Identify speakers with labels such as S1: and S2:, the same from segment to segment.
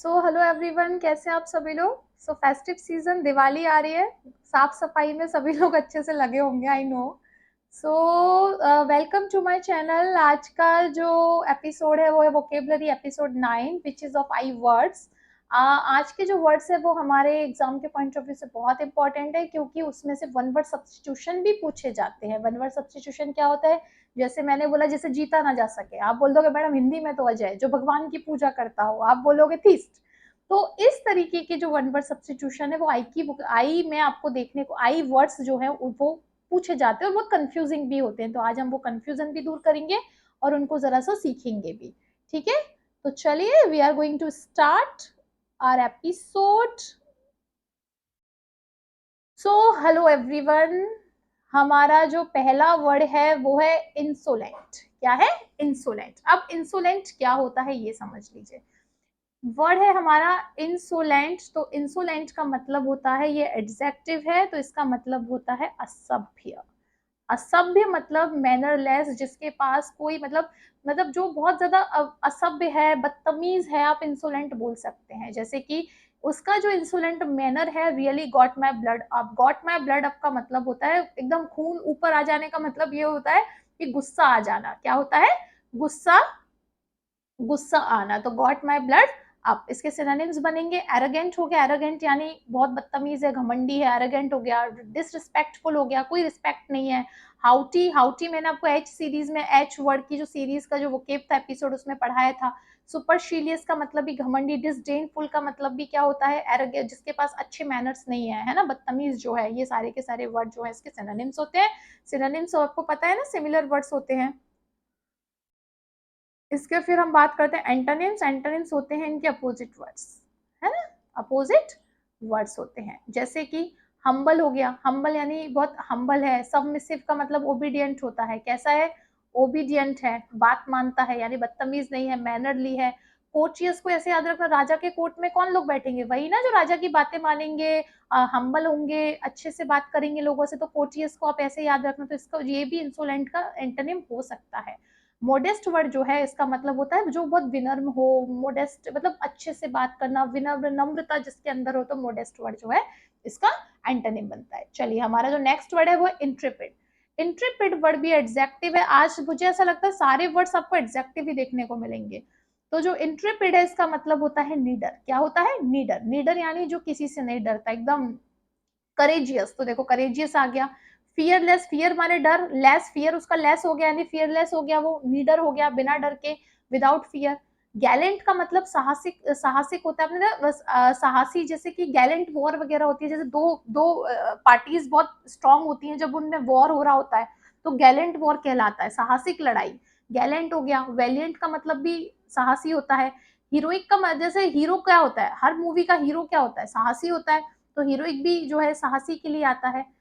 S1: Hello everyone, कैसे आप सभी लोग। फेस्टिव सीजन, दिवाली आ रही है। साफ सफाई में सभी लोग अच्छे से लगे होंगे, I know. So welcome to my channel. आज का जो एपिसोड है वो है vocabulary episode 9 which is of I words. आज के जो वर्ड्स है वो हमारे एग्जाम के पॉइंट ऑफ व्यू से बहुत इंपॉर्टेंट है, क्योंकि उसमें से वन वर्ड सब्स्टिट्यूशन भी पूछे जाते हैं। वन वर्ड सब्स्टिट्यूशन क्या होता है? जैसे मैंने बोला, जैसे जीता ना जा सके, आप बोल दोगे मैडम हिंदी में तो अजय जो भगवान की पूजा करता हो, आप बोलोगे थीस्ट। तो इस तरीके के जो वन वर्ड सब्स्टिट्यूशन है वो आई की बुक, आई में आपको देखने को, आई वर्ड्स जो है वो पूछे जाते हैं और बहुत कंफ्यूजिंग भी होते हैं। तो आज हम वो कंफ्यूजन भी दूर करेंगे और उनको जरा सा सीखेंगे भी। ठीक है, तो चलिए we are going to start our episode. Hello everyone, हमारा जो पहला वर्ड है वो है इंसोलेंट। क्या है? इंसोलेंट। अब इंसोलेंट क्या होता है ये समझ लीजिए। वर्ड है हमारा इंसोलेंट। तो इंसोलेंट का मतलब होता है, ये एडजेक्टिव है तो इसका मतलब होता है असभ्य। असभ्य मतलब मैनरलेस, जिसके पास कोई मतलब जो बहुत ज्यादा असभ्य है, बदतमीज है, आप इंसोलेंट बोल सकते हैं। जैसे कि उसका जो इंसोलेंट मैनर है, really got my blood up. Got my blood up का मतलब होता है एकदम खून ऊपर आ जाने का। मतलब ये होता है कि गुस्सा आ जाना। क्या होता है? गुस्सा, गुस्सा आना। तो गॉट माई ब्लड अब इसके सिनोनिम्स बनेंगे। एरोगेंट हो गया, एरोगेंट यानी बहुत बदतमीज है, घमंडी है, एरोगेंट हो गया। डिसरिस्पेक्टफुल हो गया, कोई रिस्पेक्ट नहीं है। हाउटी, हाउटी मैंने आपको एच सीरीज में, एच वर्ड की जो सीरीज का जो वोकेब था एपिसोड उसमें पढ़ाया था। सुपरशीलियस का मतलब भी घमंडी। डिसडेनफुल का मतलब भी क्या होता है? एरोगेंट, जिसके पास अच्छे मैनर्स नहीं है ना, बदतमीज जो है। ये सारे के सारे वर्ड जो है इसके सिनोनिम्स होते हैं। सिनोनिम्स आपको पता है ना, सिमिलर वर्ड्स होते हैं। इसके फिर हम बात करते हैं एंटोनिम्स। एंटोनिम्स होते हैं इनके अपोजिट वर्ड्स, है ना, अपोजिट वर्ड्स होते हैं। जैसे कि हम्बल हो गया। हम्बल यानी बहुत हम्बल है। सबमिसिव का मतलब ओबीडियंट होता है। कैसा है? ओबीडियंट है, बात मानता है, यानी बदतमीज नहीं है, मैनरली है। कोर्टियस को ऐसे याद रखना, राजा के कोर्ट में कौन लोग बैठेंगे? वही ना जो राजा की बातें मानेंगे, हम्बल होंगे, अच्छे से बात करेंगे लोगों से। तो कोर्टियस को आप ऐसे याद रखना। तो इसका ये भी इंसोलेंट का एंटोनिम हो सकता है। मोडेस्ट वर्ड जो है इसका मतलब होता है जो बहुत विनम्र हो। मोडेस्ट मतलब अच्छे से बात करना, विनम्र, नम्रता जिसके अंदर हो, तो मोडेस्ट वर्ड जो है इसका एंटोनिम बनता है। चलिए, हमारा जो नेक्स्ट वर्ड है वो इंट्रेपिड। इंट्रेपिड वर्ड भी एडजेक्टिव है। आज मुझे ऐसा लगता है सारे वर्ड्स आपको एडजेक्टिव ही देखने को मिलेंगे। तो जो इंट्रेपिड है इसका मतलब होता है नीडर। क्या होता है? नीडर। नीडर यानी जो किसी से नहीं डरता, एकदम करेजियस। तो देखो करेजियस आ गया। फियरलेस, फियर माने डर, लेस फियर उसका लेस हो गया, यानी फियरलेस हो गया, वो नीडर हो गया, बिना डर के, विदाउट फियर। गैलेंट का मतलब साहसिक, साहसिक होता है अपने बस साहसी। जैसे कि गैलेंट वॉर वगैरह होती है, जैसे दो दो पार्टीज बहुत स्ट्रांग होती हैं, जब उनमें वॉर हो रहा होता है तो गैलेंट वॉर कहलाता है, साहसिक लड़ाई। गैलेंट हो गया। वेलियंट का मतलब भी साहसी होता है। हीरोइक का जैसे हीरो क्या होता है, हर मूवी का हीरो क्या होता है? साहसी होता है। तो हीरोइक भी जो है साहसी के लिए आता है।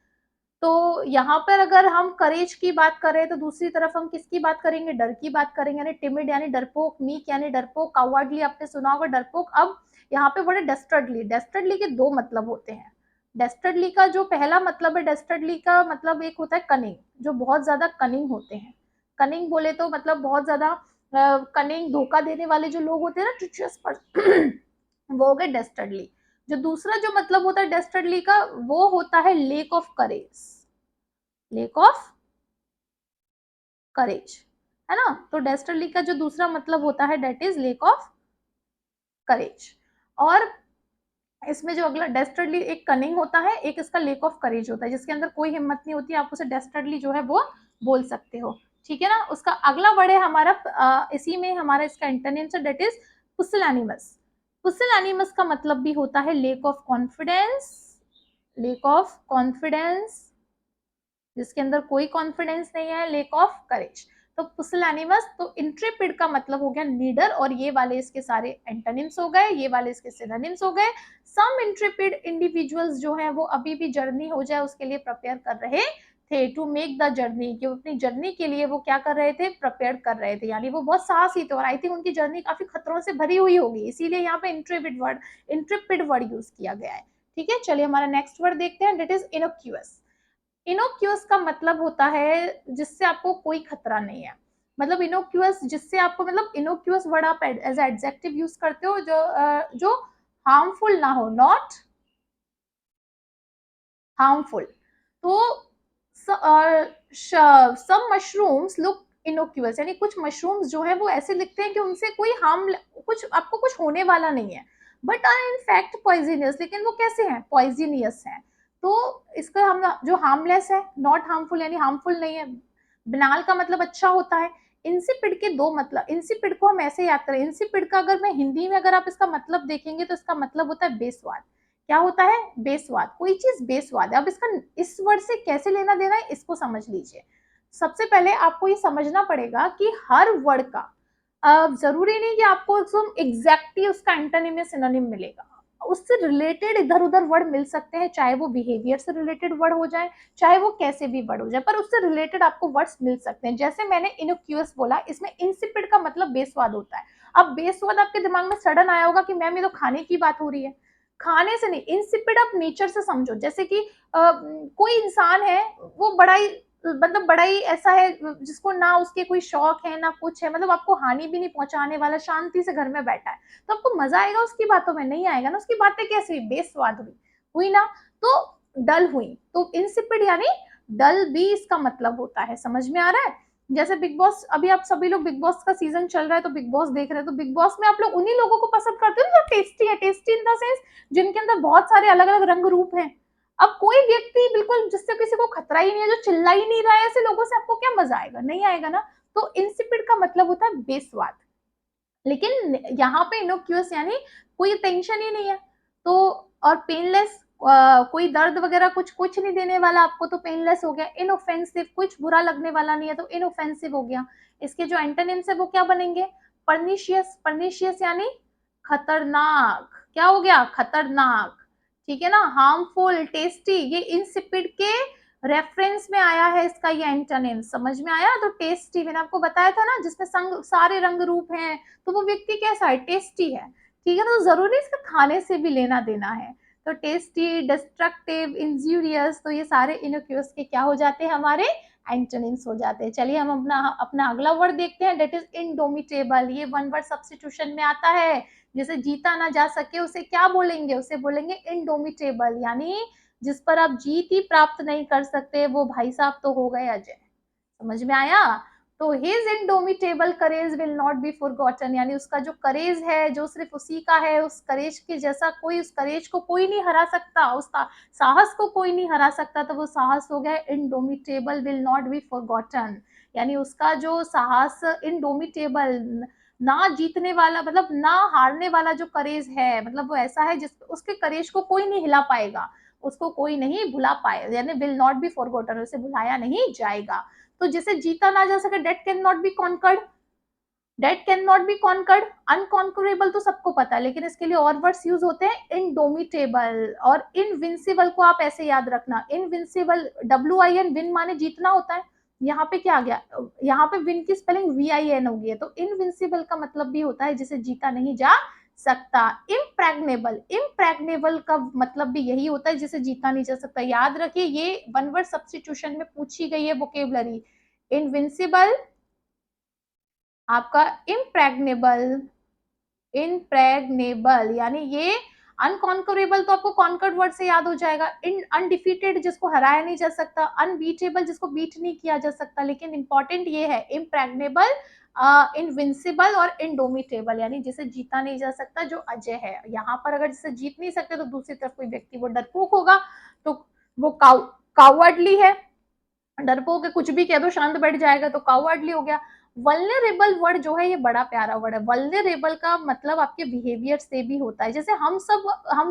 S1: तो यहाँ पर अगर हम करेज की बात करें तो दूसरी तरफ हम किसकी बात करेंगे? डर की बात करेंगे, यानी टिमिड यानी डरपोक, मीक यानी डरपोक, कावर्डली आपने सुना होगा डरपोक। अब यहाँ पे बड़े डेस्टर्डली, डेस्टर्डली के दो मतलब होते हैं। डेस्टर्डली का जो पहला मतलब है, डेस्टर्डली का मतलब एक होता है कनिंग, जो बहुत ज्यादा कनिंग होते हैं। कनिंग बोले तो मतलब बहुत ज्यादा कनिंग, धोखा देने वाले जो लोग होते हैं ना, ट्रिचियस वो हो गए डेस्टर्डली। जो दूसरा जो मतलब होता है डेस्टर्डली का, वो होता है lake of courage. Lake of करेज, है ना। तो डेस्टर्डली का जो दूसरा मतलब होता है that is lack of courage. और इसमें जो अगला डेस्टर्डली, एक कनिंग होता है, एक इसका लेक ऑफ करेज होता है, जिसके अंदर कोई हिम्मत नहीं होती, आप उसे डेस्टर्डली जो है वो बोल सकते हो। ठीक है ना। उसका अगला वर्ड है हमारा, इसी में हमारा इसका एंटोनिम्स है, डेट इज पुसिलैनिमस। पुसिलैनिमस का मतलब भी होता है lake of confidence. Lake of confidence, जिसके अंदर कोई कॉन्फिडेंस नहीं है, लेक ऑफ करेज। तो पुसिलैनिमस। तो इंट्रेपिड का मतलब हो गया लीडर, और ये वाले इसके सारे एंटोनिम्स हो गए, ये वाले इसके सिनोनिम्स हो गए। सम इंट्रेपिड इंडिविजुअल्स जो है वो अभी भी जर्नी हो जाए उसके लिए प्रिपेयर कर रहे थे, टू मेक द जर्नी, कि अपनी जर्नी के लिए वो क्या कर रहे थे? प्रिपेयर कर रहे थे, यानी वो बहुत साहसी थे। और आई थिंक उनकी जर्नी काफी खतरों से भरी हुई होगी, इसीलिए यहाँ पे इंट्रेपिड वर्ड यूज किया गया है। ठीक है, चलिए हमारा नेक्स्ट वर्ड देखते हैं, दैट इज इनोक्यूअस। इनोक्यूस का मतलब होता है जिससे आपको कोई खतरा नहीं है। मतलब इनोक्यूअस, जिससे आपको मतलब इनोक्यूअस वर्ड आप एज एडजेक्टिव यूज करते हो जो हार्मफुल ना हो, नॉट हार्मफुल। तो सम मशरूम्स लुक इनोक्यूअस, यानी कुछ मशरूम्स जो है वो ऐसे दिखते हैं कि उनसे कोई हार्म, कुछ आपको कुछ होने वाला नहीं है, but are in fact poisonous, लेकिन वो कैसे हैं, पॉइजनियस हैं। तो इसका हम जो हार्मलेस है, नॉट हार्मफुल यानी हार्मफुल नहीं है। बनाल का मतलब अच्छा होता है। इंसिपिड के दो मतलब, इंसिपिड को हम ऐसे याद करें, इंसिपिड का अगर मैं हिंदी में अगर आप इसका मतलब देखेंगे तो इसका मतलब होता है बेस्वाद। क्या होता है, बेस्वाद, कोई चीज बेस्वाद है। अब इसका इस वर्ड से कैसे लेना देना है इसको समझ लीजिए। सबसे पहले आपको ये समझना पड़ेगा कि हर वर्ड का जरूरी नहीं कि आपको एकदम एग्जैक्टली उसका एंटोनिम या सिनोनिम मिलेगा। उससे रिलेटेड इधर उधर वर्ड मिल सकते हैं, चाहे वो बिहेवियर से रिलेटेड वर्ड हो जाए, चाहे वो कैसे भी वर्ड हो जाए, पर उससे रिलेटेड आपको वर्ड्स मिल सकते हैं। जैसे मैंने इनोक्यूअस बोला, इसमें इंसिपिड का मतलब बेस्वाद होता है। अब बेस्वाद आपके दिमाग में सडन आया होगा कि मैम ये तो खाने की बात हो रही है। खाने से नहीं, इंसिपिड आप नेचर से समझो। जैसे कि कोई इंसान है, वो बड़ा ही मतलब बड़ा ही ऐसा है जिसको ना उसके कोई शौक है ना कुछ है, मतलब आपको हानि भी नहीं पहुंचाने वाला, शांति से घर में बैठा है, तो आपको मजा आएगा उसकी बातों में, नहीं आएगा ना। उसकी बातें कैसी हुई, बेस्वाद हुई, हुई ना। तो डल हुई, तो इंसिपिड यानी डल भी इसका मतलब होता है। समझ में आ रहा है। जैसे बिग बॉस, अभी आप सभी लोग बिग बॉस का सीजन चल रहा है तो बिग बॉस देख रहे हैं, तो बिग बॉस में आप लोग उन्हीं लोगों को पसंद करते हो जो टेस्टी है, टेस्टी इन द सेंस जिनके अंदर बहुत सारे अलग अलग रंग रूप हैं। अब कोई व्यक्ति बिल्कुल जिससे किसी को खतरा ही नहीं है, जो चिल्ला ही नहीं रहा है, ऐसे लोगों से आपको क्या मजा आएगा, नहीं आएगा ना। तो इंसिपिड का मतलब होता है बेस्वाद। लेकिन यहाँ पे इनोक्यूअस यानी कोई टेंशन ही नहीं है। तो और पेनलेस, कोई दर्द वगैरह कुछ कुछ नहीं देने वाला आपको, तो पेनलेस हो गया। इनऑफेंसिव, कुछ बुरा लगने वाला नहीं है, तो इनऑफेंसिव हो गया। इसके जो एंटोनिम्स है वो क्या बनेंगे, परनिशियस, परनिशियस यानी खतरनाक। क्या हो गया, खतरनाक। ठीक है ना। हार्मफुल, टेस्टी, ये इंसिपिड के रेफरेंस में आया है इसका ये एंटोनिम, समझ में आया। तो टेस्टी मैंने आपको बताया था ना, जिसमें संग सारे रंग रूप हैं, तो वो व्यक्ति कैसा है, टेस्टी है। ठीक है, तो जरूरी इसका खाने से भी लेना देना है। तो टेस्टी, डिस्ट्रक्टिव, इंजूरियस, तो ये सारे इनोक्यूअस के क्या हो जाते हैं, हमारे एंटोनिम्स हो जाते हैं। चलिए हम अपना अपना अगला वर्ड देखते हैं, डेट इज इंडोमिटेबल। ये वन वर्ड सब्स्टिट्यूशन में आता है। जैसे जीता ना जा सके उसे क्या बोलेंगे, उसे बोलेंगे इंडोमिटेबल, यानी जिस पर आप जीत ही प्राप्त नहीं कर सकते, वो भाई साहब तो हो गए अजय। समझ में आया। तो his indomitable courage will not be forgotten, यानी उसका जो करेज है, जो सिर्फ उसी का है, उस करेज के जैसा कोई, उस करेज को कोई नहीं हरा सकता, उस साहस को कोई नहीं हरा सकता, तो वो साहस हो गया indomitable, will not be forgotten. यानी उसका जो साहस इंडोमिटेबल, ना जीतने वाला, मतलब ना हारने वाला जो करेज है, मतलब वो ऐसा है जिस उसके करेज को कोई नहीं हिला पाएगा, उसको कोई नहीं भुला पाए, यानी विल नॉट बी फॉरगॉटन, उसे भुलाया नहीं जाएगा। तो जिसे जीता ना जा सके, that can not be conquered, that can not be conquered. Unconquerable तो सबको पता है, लेकिन इसके लिए और वर्ड्स यूज होते हैं, इनडोमिटेबल और इनविंसिबल को आप ऐसे याद रखना। इनविंसिबल, WIN, विन माने जीतना होता है। यहाँ पे क्या आ गया, यहाँ पे विन की स्पेलिंग VIN हो गई है, तो इनविंसिबल का मतलब भी होता है जिसे जीता नहीं जा सकता। इम्प्रैग्नेबल, इम्प्रैग्नेबल का मतलब भी यही होता है जिसे जीता नहीं जा सकता। याद रखिए, ये वन वर्ड सब्स्टिट्यूशन में पूछी गई है वोकेबलरी। इनविंसिबल, आपका इम्प्रैग्नेबल, इम्प्रैग्नेबल यानी ये। अनकॉन्करेबल तो आपको कॉन्कर्ड वर्ड से याद हो जाएगा। इन अनडिफीटेड, जिसको हराया नहीं जा सकता। अनबीटेबल, जिसको बीट नहीं किया जा सकता। लेकिन इंपॉर्टेंट ये है, इम्प्रैग्नेबल, इनविंसिबल और इंडोमिटेबल, यानी जिसे जीता नहीं जा सकता, जो अजय है। यहाँ पर अगर जिसे जीत नहीं सकते, तो दूसरी तरफ कोई व्यक्ति वो डरपोक होगा, तो वो कावर्डली है। डरपोक है, कुछ भी कह दो शांत बैठ जाएगा, तो कावर्डली हो गया। वल्नरेबल वर्ड जो है ये बड़ा प्यारा वर्ड है। वल्नरेबल का मतलब आपके बिहेवियर से भी होता है। जैसे हम सब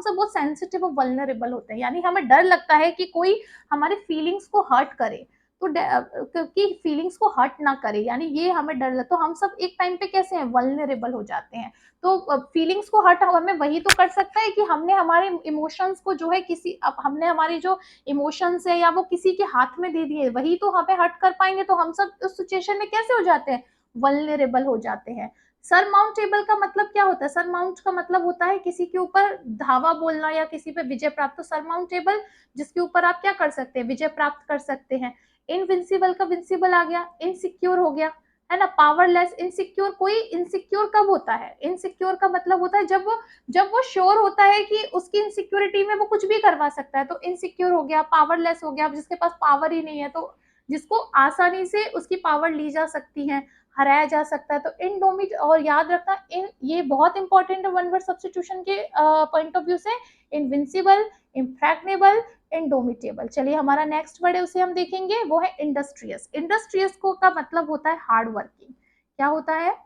S1: बहुत सेंसिटिव और वल्नरेबल होते हैं, यानी हमें डर लगता है कि कोई हमारे फीलिंग्स को हर्ट करे, तो क्योंकि फीलिंग्स को हर्ट ना करे, यानी ये हमें डर लगता है। तो हम सब एक टाइम पे कैसे हैं, वल्नरेबल हो जाते हैं। तो फीलिंग्स को हर्ट हमें वही तो कर सकता है कि हमने हमारे इमोशंस को जो है किसी, अब हमने हमारी जो इमोशंस है या वो किसी के हाथ में दे दिए, वही तो हमें हर्ट कर पाएंगे। तो हम सब उस सिचुएशन में कैसे हो जाते हैं, वल्नरेबल हो जाते हैं। सरमाउंटेबल का मतलब क्या होता है, सरमाउंट का मतलब होता है किसी के ऊपर धावा बोलना या किसी पे विजय प्राप्त। तो सरमाउंटेबल, जिसके ऊपर आप क्या कर सकते हैं, विजय प्राप्त कर सकते हैं। इनविंसिबल का विंसिबल आ गया, इनसिक्योर हो गया, है ना। पावरलेस, इनसिक्योर, कोई इनसिक्योर कब होता है, इनसिक्योर का मतलब होता है जब वो श्योर होता है कि उसकी इनसिक्योरिटी में वो कुछ भी करवा सकता है, तो इनसिक्योर हो गया, पावरलेस हो गया, जिसके पास पावर ही नहीं है, तो जिसको आसानी से उसकी पावर ली जा सकती है, हराया जा सकता है, तो इंडोमिट। और याद रखना इन, ये बहुत इंपॉर्टेंट है वन वर्ड सब्स्टिट्यूशन के पॉइंट ऑफ व्यू से, इनविंसिबल, इम्प्रैक्नेबल, इंडोमिटेबल। चलिए हमारा नेक्स्ट वर्ड है उसे हम देखेंगे, वो है इंडस्ट्रियस। इंडस्ट्रियस को का मतलब होता है हार्ड वर्किंग। क्या होता है,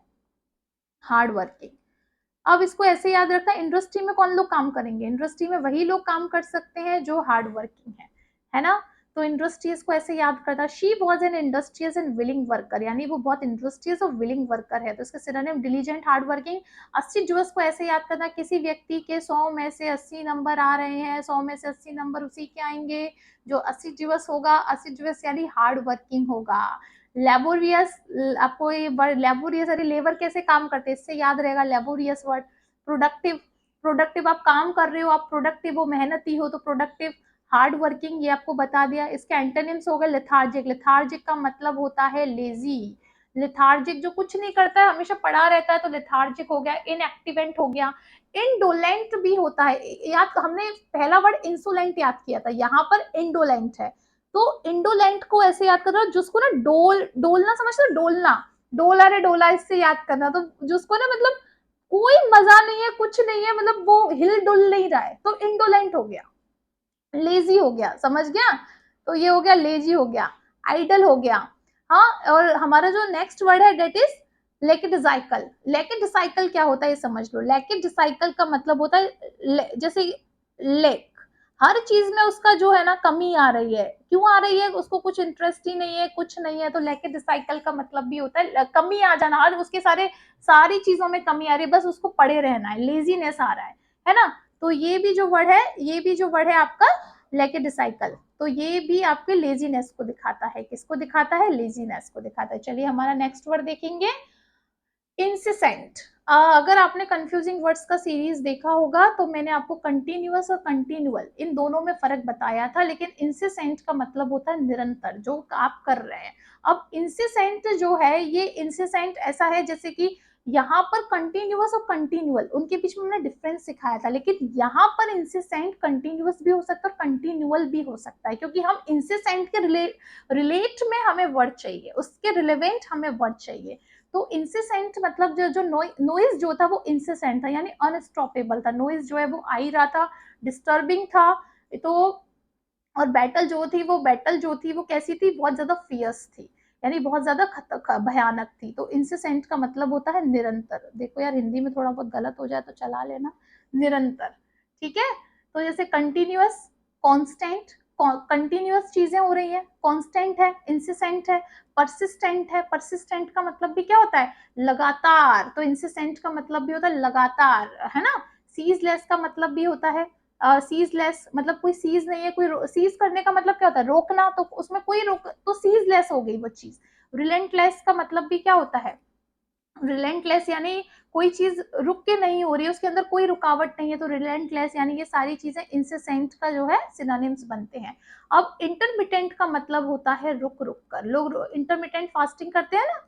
S1: हार्ड वर्किंग। अब इसको ऐसे याद रखना, इंडस्ट्री में कौन लोग काम करेंगे, इंडस्ट्री में वही लोग काम कर सकते हैं जो हार्ड वर्किंग है ना। तो इंडस्ट्रियस को ऐसे याद करता, she was an industrious and willing worker, यानी वो बहुत इंडस्ट्रियस और विलिंग वर्कर है, तो इसका सिनोनिम डिलीजेंट, हार्ड वर्किंग। अस्सीडुअस को ऐसे याद करना, किसी व्यक्ति के 100 में से 80 नंबर आ रहे हैं, 100 में से 80 नंबर उसी के आएंगे जो अस्सीडुअस होगा, अस्सीडुअस यानी हार्ड वर्किंग होगा। लेबोरियस, आपको ये वर्ड लेबोरियस, अरे लेबर कैसे काम करते हैं, इससे याद रहेगा लेबोरियस वर्ड। प्रोडक्टिव, प्रोडक्टिव आप काम कर रहे हो, आप प्रोडक्टिव हो, मेहनती हो, तो प्रोडक्टिव। हार्ड वर्किंग ये आपको बता दिया। इसके एंटोनिम्स हो गए लेथार्जिक, लेथार्जिक का मतलब होता है लेजी, लेथार्जिक जो कुछ नहीं करता है, हमेशा पड़ा रहता है, तो लेथार्जिक हो गया। इनएक्टिवेंट हो गया। इंडोलेंट भी होता है, याद हमने पहला वर्ड इंसोलेंट याद किया था, यहाँ पर इंडोलेंट है, तो इंडोलेंट को ऐसे याद करना, जिसको ना डोलना समझते हो, डोलना, डोला रे डोला, इससे याद करना, तो जिसको ना मतलब कोई मजा नहीं है, कुछ नहीं है, मतलब वो हिल डुल नहीं रहा है, तो इंडोलेंट हो गया। लेजी हो गया, समझ गया, तो ये हो गया लेजी हो गया, आइडल हो गया। हाँ, और हमारा जो नेक्स्ट वर्ड है डेट इज लेकेडिसाइकल। लेकेडिसाइकल क्या होता है ये समझ लो, लेकेडिसाइकल का मतलब होता है जैसे लेक, हर चीज में उसका जो है ना कमी आ रही है, क्यों आ रही है, उसको कुछ इंटरेस्ट ही नहीं है, कुछ नहीं है, तो लेकेडिसाइकल का मतलब भी होता है कमी आ जाना, हर उसके सारी चीजों में कमी आ रही है, बस उसको पड़े रहना है, लेजीनेस आ रहा है ना। तो ये भी जो वर्ड है, ये भी जो वर्ड है आपका लेकेडिसाइकल, तो ये भी आपके लेजीनेस को दिखाता है, किसको दिखाता है, लेजीनेस को दिखाता है। चलिए हमारा नेक्स्ट वर्ड देखेंगे, इंसिसेंट। अगर आपने कंफ्यूजिंग वर्ड्स का सीरीज देखा होगा तो मैंने आपको कंटिन्यूअस और कंटिन्यूअल इन दोनों में फर्क बताया था, लेकिन इंसिसेंट का मतलब होता है निरंतर, जो आप कर रहे हैं। अब इंसिसेंट जो है, ये इंसिसेंट ऐसा है जैसे कि यहाँ पर कंटिन्यूअस और कंटिन्यूअल उनके बीच में हमने डिफरेंस सिखाया था, लेकिन यहाँ पर इंसिसेंट कंटिन्यूअस भी हो सकता है और कंटिन्यूअल भी हो सकता है, क्योंकि हम इंसिसेंट के रिलेट में हमें वर्ड चाहिए, उसके रिलेवेंट हमें वर्ड चाहिए। तो इंसिसेंट मतलब जो नॉइज जो था वो इंसिसेंट था, यानी अनस्टॉपेबल था, नॉइज जो है वो आ ही रहा था, डिस्टर्बिंग था। तो और बैटल जो थी वो कैसी थी, बहुत ज्यादा फियर्स थी, यानी बहुत ज्यादा भयानक थी। तो इंसिसेंट का मतलब होता है निरंतर। देखो यार हिंदी में थोड़ा बहुत गलत हो जाए तो चला लेना, निरंतर, ठीक है। तो जैसे कंटिन्यूअस, कांस्टेंट, कंटिन्यूअस चीजें हो रही है, कांस्टेंट है, इंसिसेंट है, परसिस्टेंट है, परसिस्टेंट का मतलब भी क्या होता है, लगातार, तो इंसिसेंट का मतलब भी होता है लगातार, है ना। सीजलेस का मतलब भी होता है, सीजलेस मतलब कोई सीज नहीं है, कोई सीज करने का मतलब क्या होता है, रोकना, तो उसमें कोई रोक, तो सीजलेस हो गई वो चीज। रिलेंटलेस का मतलब भी क्या होता है, रिलेंटलेस यानी कोई चीज रुक के नहीं हो रही है, उसके अंदर कोई रुकावट नहीं है, तो रिलेंटलेस, यानी ये सारी चीजें इंसिसेंट का जो है सिनोनिम्स बनते हैं। अब इंटरमिटेंट का मतलब होता है रुक रुक कर, लोग इंटरमिटेंट फास्टिंग करते हैं ना,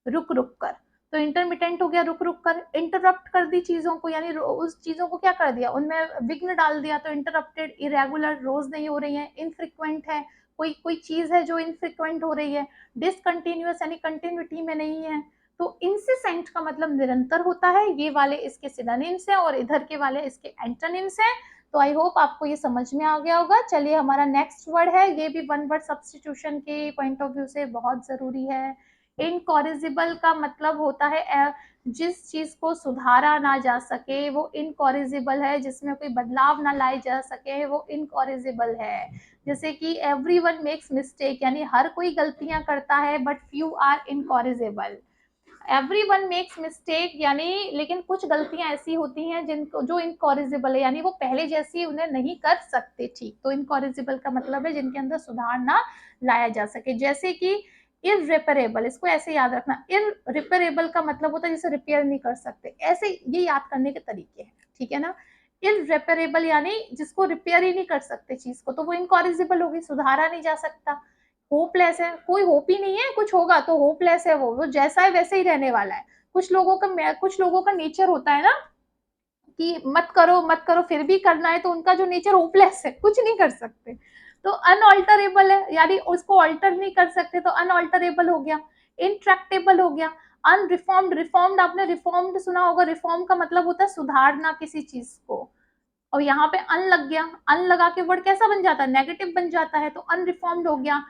S1: रुक रुक कर, तो इंटरमिटेंट हो गया रुक रुक कर। इंटरप्ट कर दी चीजों को, यानी उस चीजों को क्या कर दिया, उनमें विघ्न डाल दिया, तो इंटरप्टेड। इरेगुलर, रोज नहीं हो रही है। इनफ्रिक्वेंट है, कोई कोई चीज है जो इनफ्रिक्वेंट हो रही है। डिसकंटिन्यूअस यानी कंटिन्यूटी में नहीं है। तो इंसिसेंट का मतलब निरंतर होता है, ये वाले इसके सिनोनिम्स हैं और इधर के वाले इसके एंटोनिम्स हैं। तो आई होप आपको ये समझ में आ गया होगा। चलिए हमारा नेक्स्ट वर्ड है, ये भी वन वर्ड सब्स्टिट्यूशन के पॉइंट ऑफ व्यू से बहुत जरूरी है। इनकॉरिजिबल का मतलब होता है जिस चीज को सुधारा ना जा सके वो इनकॉरिजिबल है, जिसमें कोई बदलाव ना लाए जा सके वो इनकॉरिजिबल है। जैसे कि एवरीवन मेक्स मिस्टेक, यानी हर कोई गलतियां करता है but few are incorrigible. Everyone makes mistake यानी, लेकिन कुछ गलतियां ऐसी होती हैं जिनको जो इनकॉरिजिबल है, यानी वो पहले जैसी उन्हें नहीं कर सकते ठीक, तो इनकॉरिजिबल का मतलब है जिनके अंदर सुधार ना लाया जा सके। जैसे कि इरिपेरेबल, इसको ऐसे याद रखना, इरिपेरेबल का मतलब होता है जिसे रिपेयर नहीं कर सकते, ऐसे ये याद करने के तरीके हैं, ठीक है ना। इरिपेरेबल यानी जिसको रिपेयर ही नहीं कर सकते चीज को, तो वो इनकॉरिजिबल होगी, सुधारा नहीं जा सकता। होपलेस है, कोई होप ही नहीं है कुछ होगा, तो होपलेस है वो जैसा है वैसे ही रहने वाला है। कुछ लोगों का नेचर होता है ना कि मत करो मत करो, फिर भी करना है, तो उनका जो नेचर होपलेस है, कुछ नहीं कर सकते। तो अनऑल्टरेबल है, यानी उसको ऑल्टर नहीं कर सकते, तो अनऑल्टरेबल हो गया। इंट्रैक्टेबल हो गया। अनरिफॉर्म्ड, रिफॉर्म्ड आपने रिफॉर्म्ड सुना होगा, रिफॉर्म का मतलब होता है सुधारना किसी चीज को, और यहाँ पे अन लग गया, अन लगा के वर्ड कैसा बन जाता है, नेगेटिव बन जाता है, तो अनरिफॉर्म्ड हो गया।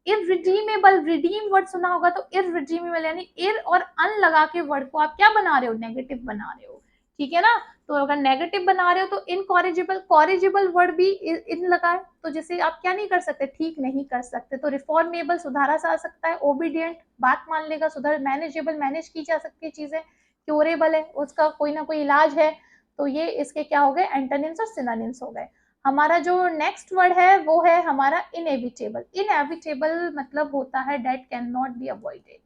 S1: इरिडीमेबल, रिडीम वर्ड सुना होगा, तो इरिडीमेबल यानी इर और अन लगा के वर्ड को आप क्या बना रहे हो, नेगेटिव बना रहे हो। ठीक है ना, तो अगर नेगेटिव बना रहे हो तो इनकॉरिजिबल, कॉरिजिबल वर्ड भी इन लगा है, तो जैसे आप क्या नहीं कर सकते, ठीक नहीं कर सकते, तो रिफॉर्मेबल सुधारा जा सकता है, ओबीडियंट बात मान लेगा, सुधार, मैनेजेबल मैनेज की जा सकती है चीजें, क्योरेबल है उसका कोई ना कोई इलाज है। तो ये इसके क्या हो गए, एंटोनिम्स और सिनोनिम्स हो गए। हमारा जो नेक्स्ट वर्ड है वो है हमारा इनएविटेबल। इनएविटेबल मतलब होता है that can not be avoided,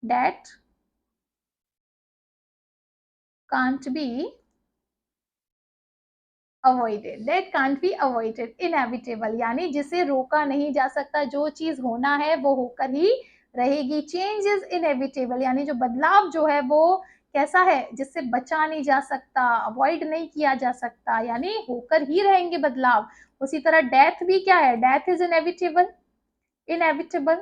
S1: that can't be avoided, that can't be avoided, inevitable यानी जिसे रोका नहीं जा सकता, जो चीज होना है वो होकर ही रहेगी। चेंज इज इनएविटेबल यानी जो बदलाव जो है वो कैसा है, जिससे बचा नहीं जा सकता, अवॉइड नहीं किया जा सकता, यानी होकर ही रहेंगे बदलाव। उसी तरह डेथ भी क्या है, डेथ इज इनएविटेबल, इनएविटेबल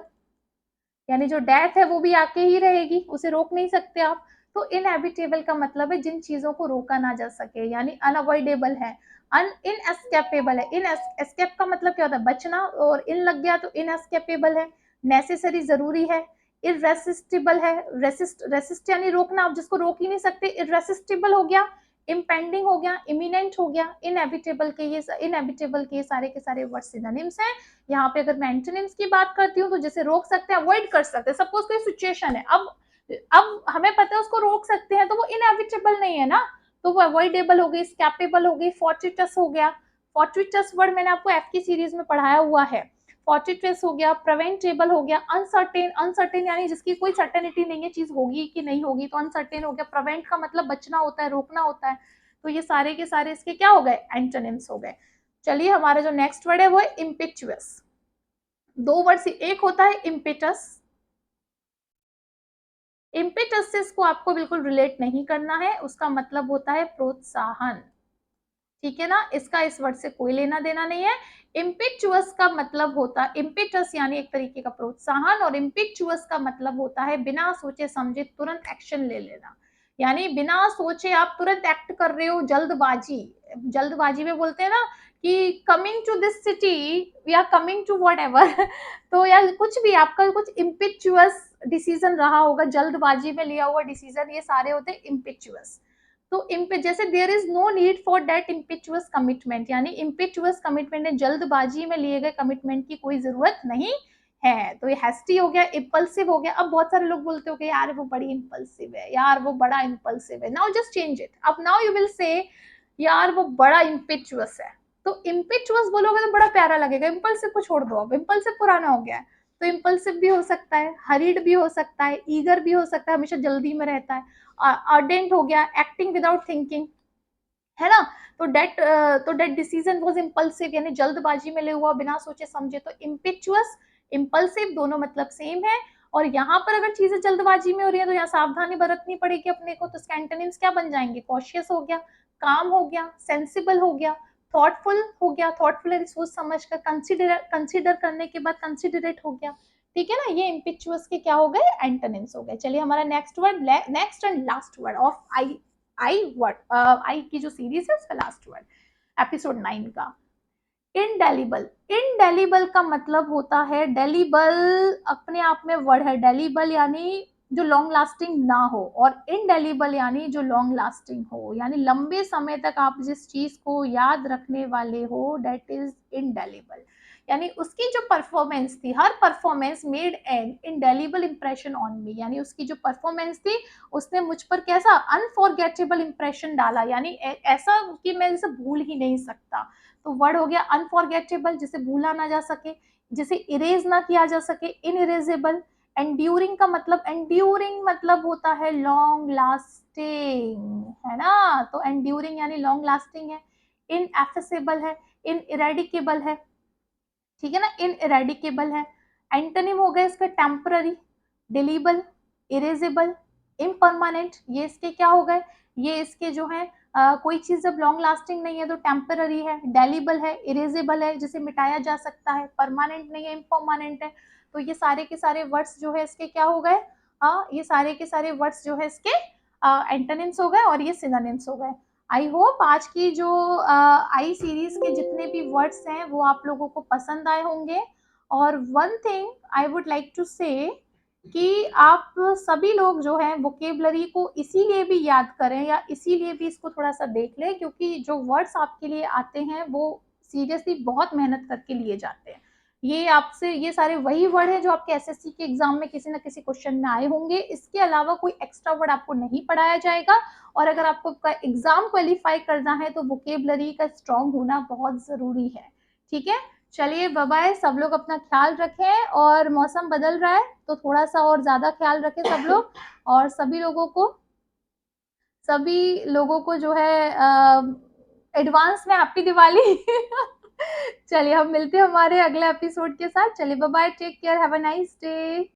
S1: यानी जो डेथ है वो भी आके ही रहेगी, उसे रोक नहीं सकते आप। तो इनएविटेबल का मतलब है जिन चीजों को रोका ना जा सके, यानी अनअवॉइडेबल है। अन इनएस्केपेबल है, इन एस्केप का मतलब क्या होता है, बचना, और इन लग गया तो इनएस्केपेबल है। नेसेसरी जरूरी है। इरेसिस्टिबल है, रेसिस्ट, रेसिस्ट यानी रोकना, आप जिसको रोक ही नहीं सकते, इरेसिस्टिबल हो गया। इम्पेंडिंग हो गया, इमिनेंट हो गया। इनएविटेबल के सारे के सारे वर्ड सिनोनिम्स हैं। यहाँ पे अगर मैं एंटोनिम्स की बात करती हूँ तो जैसे रोक सकते हैं, अवॉइड कर सकते हैं, सपोज कोई सिचुएशन है, अब हमें पता है उसको रोक सकते हैं, तो वो इनएविटेबल नहीं है ना, तो वो अवॉइडेबल हो गई, स्कैपेबल हो गई, फॉर्टिटस हो गया। फॉर्टिटस वर्ड मैंने आपको एफ की सीरीज में पढ़ाया हुआ है। फॉर्टिटस हो गया, प्रिवेंटेबल हो गया, अनसर्टेन, अनसर्टेन यानी जिसकी कोई सर्टेनिटी नहीं है, चीज होगी कि नहीं होगी, तो अनसर्टेन हो गया। प्रिवेंट का मतलब बचना होता है, रोकना होता है। तो ये सारे के सारे इसके क्या हो गए, एंटोनिम्स हो गए। चलिए हमारा जो नेक्स्ट वर्ड है वो है इम्पिचुअस। दो वर्ड से एक होता है इम्पेटस। इम्पेटस से इसको आपको बिल्कुल रिलेट नहीं करना है, उसका मतलब होता है प्रोत्साहन। ठीक है ना, इसका इस वर्ड से कोई लेना देना नहीं है। इम्पिचुअस का मतलब होता, इम्पेटस यानी एक तरीके का प्रोत्साहन, और इम्पिचुअस का मतलब होता है बिना सोचे समझे तुरंत एक्शन ले लेना, यानी बिना सोचे आप तुरंत एक्ट कर रहे हो, जल्दबाजी। जल्दबाजी में बोलते हैं ना कि कमिंग टू दिस सिटी या कमिंग टू वट एवर तो या कुछ भी आपका कुछ इम्पिचुअस डिसीजन रहा होगा, जल्दबाजी में लिया हुआ डिसीजन, ये सारे होते हैं इम्पिचुअस। तो जैसे there is no need for that impetuous commitment, यानी इम्पिचुअस कमिटमेंट है, जल्दबाजी में लिए गए कमिटमेंट की कोई जरूरत नहीं है। तो ये हैस्टी हो गया, इम्पल्सिव हो गया। अब बहुत सारे लोग बोलते हो कि यार वो बड़ी इम्पल्सिव है, यार वो बड़ा इम्पल्सिव है, नाउ जस्ट चेंज इट, अब नाउ यू विल से यार वो बड़ा इम्पिचुअस है। तो इम्पिचुअस बोलोगे तो बड़ा प्यारा लगेगा, इम्पल्सिव को छोड़ दो, अब इम्पल्सिव पुराना हो गया है। तो इम्पल्सिव भी हो सकता है, हरीड भी हो सकता है, ईगर भी हो सकता है, हमेशा जल्दी में रहता है। अर्डेंट हो गया, एक्टिंग विदाउट थिंकिंग, है ना। तो डेट डिसीजन वाज इम्पल्सिव यानी जल्दबाजी में ले हुआ, बिना सोचे समझे। तो इम्पिचुअस, इम्पल्सिव दोनों मतलब सेम है। और यहाँ पर अगर चीजें जल्दबाजी में हो रही है तो यहाँ सावधानी बरतनी पड़ेगी अपने को, तो इसके एंटोनिम्स क्या बन जाएंगे, कॉशियस हो गया, काम हो गया, सेंसिबल हो गया, थॉटफुल हो गया, थॉटफुल है सोच समझ कर, कंसिडर कंसिडर करने के बाद कंसिडरेट हो गया। ठीक है ना, ये इम्पिचुअस के क्या हो गए, एंटोनिम्स हो गए। चलिए हमारा next word, next and last word of I word, I की जो सीरीज है उसका लास्ट वर्ड, एपिसोड 9 का, इनडेलिबल। इनडेलिबल का मतलब होता है, डेलिबल अपने आप में वर्ड है, डेलिबल यानी जो लॉन्ग लास्टिंग ना हो, और इनडेलिबल यानी जो लॉन्ग लास्टिंग हो, यानी लंबे समय तक आप जिस चीज को याद रखने वाले हो, डेट इज इनडेलिबल। यानी उसकी जो परफॉर्मेंस थी, हर performance made an indelible impression on me, यानी उसकी जो परफॉर्मेंस थी उसने मुझ पर कैसा अनफॉरगेटेबल इंप्रेशन डाला, यानी ऐसा कि मैं इसे भूल ही नहीं सकता। तो वर्ड हो गया अनफॉरगेटेबल, जिसे भूला ना जा सके, जिसे इरेज ना किया जा सके, इनइरेजेबल। एंड्यूरिंग का मतलब, एंड्यूरिंग मतलब होता है लॉन्ग लास्टिंग, है ना, तो एंड्यूरिंग यानी लॉन्ग लास्टिंग है। इनएफेसेबल है, इनइरेडिकेबल है, ठीक है ना, इनइरेडिकेबल है। एंटोनिम हो गया इसका टेम्पररी, डिलीबल, इरेजेबल, इम्परमानेंट, ये इसके क्या हो गए, ये इसके जो है कोई चीज जब लॉन्ग लास्टिंग नहीं है तो टेम्पररी है, डेलीबल है, इरेजेबल है जिसे मिटाया जा सकता है, परमानेंट नहीं है, इम्परमानेंट है। तो ये सारे के सारे वर्ड्स जो है इसके क्या हो गए, ये सारे के सारे वर्ड्स जो है इसके एंटोनिम्स हो गए और ये सिनोनिम्स हो गए। आई होप आज की जो आई सीरीज के जितने भी वर्ड्स हैं वो आप लोगों को पसंद आए होंगे। और one thing I would like to say कि आप सभी लोग जो है वोकेबलरी को इसीलिए भी याद करें या इसीलिए भी इसको थोड़ा सा देख लें क्योंकि जो वर्ड्स आपके लिए आते हैं वो सीरियसली बहुत मेहनत करके लिए जाते हैं। ये आपसे ये सारे वही वर्ड है जो आपके एसएससी के एग्जाम में किसी ना किसी क्वेश्चन में आए होंगे, इसके अलावा कोई एक्स्ट्रा वर्ड आपको नहीं पढ़ाया जाएगा। और अगर आपको एग्जाम क्वालिफाई करना है तो वोकेबलरी का स्ट्रॉन्ग होना बहुत जरूरी है। ठीक है, चलिए बाय बाय, सब लोग अपना ख्याल रखें और मौसम बदल रहा है तो थोड़ा सा और ज्यादा ख्याल रखें सब लोग। और सभी लोगों को जो है एडवांस में हैप्पी दिवाली। चलिए हम मिलते हैं हमारे अगले एपिसोड के साथ। चलिए bye bye, take care, have a nice day.